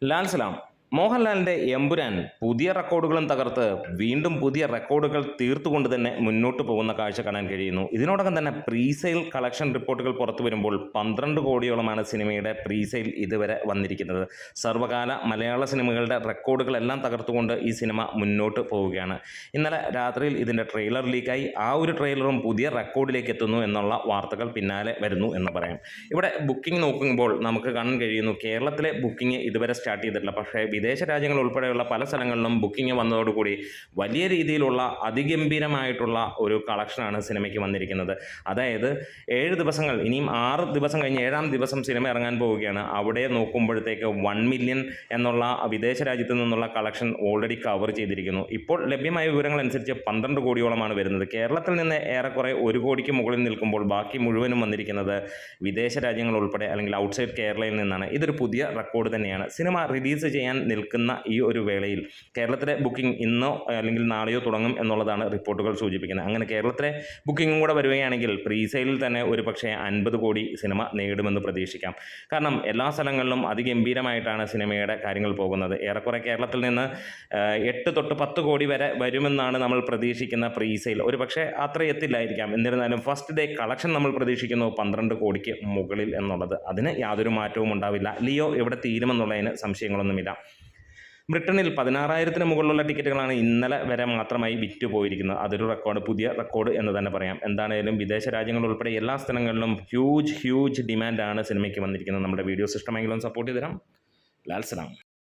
ലാൽ സലാം. മോഹൻലാലിന്റെ എമ്പുരാൻ പുതിയ റെക്കോർഡുകളും തകർത്ത് വീണ്ടും പുതിയ റെക്കോർഡുകൾ തീർത്തുകൊണ്ട് തന്നെ മുന്നോട്ട് പോകുന്ന കാഴ്ച കാണാൻ കഴിയുന്നു. ഇതിനോടകം തന്നെ പ്രീസെയിൽ കളക്ഷൻ റിപ്പോർട്ടുകൾ പുറത്തു വരുമ്പോൾ 12 കോടിയോളമാണ് സിനിമയുടെ പ്രീസെയിൽ ഇതുവരെ വന്നിരിക്കുന്നത്. സർവകാല മലയാള സിനിമകളുടെ റെക്കോർഡുകളെല്ലാം തകർത്തുകൊണ്ട് ഈ സിനിമ മുന്നോട്ട് പോവുകയാണ്. ഇന്നലെ രാത്രിയിൽ ഇതിൻ്റെ ട്രെയിലർ ലീക്കായി. ആ ഒരു ട്രെയിലറും പുതിയ റെക്കോർഡിലേക്ക് എത്തുന്നു എന്നുള്ള വാർത്തകൾ പിന്നാലെ വരുന്നു എന്ന് പറയാം. ഇവിടെ ബുക്കിംഗ് നോക്കുമ്പോൾ നമുക്ക് കാണാൻ കഴിയുന്നു, കേരളത്തിലെ ബുക്കിംഗ് ഇതുവരെ സ്റ്റാർട്ട് ചെയ്തിട്ടില്ല. പക്ഷേ വിദേശ രാജ്യങ്ങൾ ഉൾപ്പെടെയുള്ള പല സ്ഥലങ്ങളിലും ബുക്കിംഗ് വന്നതോടുകൂടി വലിയ രീതിയിലുള്ള അതിഗംഭീരമായിട്ടുള്ള ഒരു കളക്ഷനാണ് സിനിമയ്ക്ക് വന്നിരിക്കുന്നത്. അതായത് 7 ദിവസങ്ങൾ, ഇനിയും 6 ദിവസം കഴിഞ്ഞ് 7-ാം ദിവസം സിനിമ ഇറങ്ങാൻ പോവുകയാണ്. അവിടെ നോക്കുമ്പോഴത്തേക്ക് 1 മില്യൺ എന്നുള്ള വിദേശ രാജ്യത്തു നിന്നുള്ള കളക്ഷൻ ഓൾറെഡി കവർ ചെയ്തിരിക്കുന്നു. ഇപ്പോൾ ലഭ്യമായ വിവരങ്ങൾ അനുസരിച്ച് 12 കോടിയോളമാണ് വരുന്നത്. കേരളത്തിൽ നിന്ന് ഏറെക്കുറെ 1 കോടിക്ക് മുകളിൽ നിൽക്കുമ്പോൾ ബാക്കി മുഴുവനും വന്നിരിക്കുന്നത് വിദേശ രാജ്യങ്ങൾ ഉൾപ്പെടെ അല്ലെങ്കിൽ ഔട്ട്സൈഡ് കേരളയിൽ നിന്നാണ്. ഇതൊരു പുതിയ റെക്കോർഡ് തന്നെയാണ്. സിനിമ റിലീസ് ചെയ്യാൻ നിൽക്കുന്ന ഈ ഒരു വേളയിൽ കേരളത്തിലെ ബുക്കിംഗ് ഇന്നോ അല്ലെങ്കിൽ നാളെയോ തുടങ്ങും എന്നുള്ളതാണ് റിപ്പോർട്ടുകൾ സൂചിപ്പിക്കുന്നത്. അങ്ങനെ കേരളത്തിലെ ബുക്കിങ്ങും കൂടെ വരികയാണെങ്കിൽ പ്രീസെയിലിൽ തന്നെ ഒരു പക്ഷേ 50 കോടി സിനിമ നേടുമെന്ന് പ്രതീക്ഷിക്കാം. കാരണം എല്ലാ സ്ഥലങ്ങളിലും അതിഗംഭീരമായിട്ടാണ് സിനിമയുടെ കാര്യങ്ങൾ പോകുന്നത്. ഏറെക്കുറെ കേരളത്തിൽ നിന്ന് 8 തൊട്ട് 10 കോടി വരെ വരുമെന്നാണ് നമ്മൾ പ്രതീക്ഷിക്കുന്ന പ്രീസെയിൽ. ഒരു പക്ഷേ അത്ര എത്തില്ലായിരിക്കാം. എന്നിരുന്നാലും ഫസ്റ്റ് ഡേ കളക്ഷൻ നമ്മൾ പ്രതീക്ഷിക്കുന്നു 12 കോടിക്ക് മുകളിൽ എന്നുള്ളത്. അതിന് യാതൊരു മാറ്റവും ഉണ്ടാവില്ല. ലിയോ എവിടെ തീരുമെന്നുള്ളതിന് സംശയങ്ങളൊന്നുമില്ല. ബ്രിട്ടനിൽ 16,000-ന് മുകളിലുള്ള ടിക്കറ്റുകളാണ് ഇന്നലെ വരെ മാത്രമായി വിറ്റ് പോയിരിക്കുന്നത്. അതൊരു റെക്കോർഡ്, പുതിയ റെക്കോർഡ് എന്ന് തന്നെ പറയാം. എന്താണേലും വിദേശ രാജ്യങ്ങൾ ഉൾപ്പെടെ എല്ലാ സ്ഥലങ്ങളിലും ഹ്യൂജ് ഡിമാൻഡാണ് സിനിമയ്ക്ക് വന്നിരിക്കുന്നത്. നമ്മുടെ വീഡിയോസ് ഇഷ്ടമെങ്കിലും സപ്പോർട്ട് ചെയ്ത് തരാം. ലാൽ സലാം.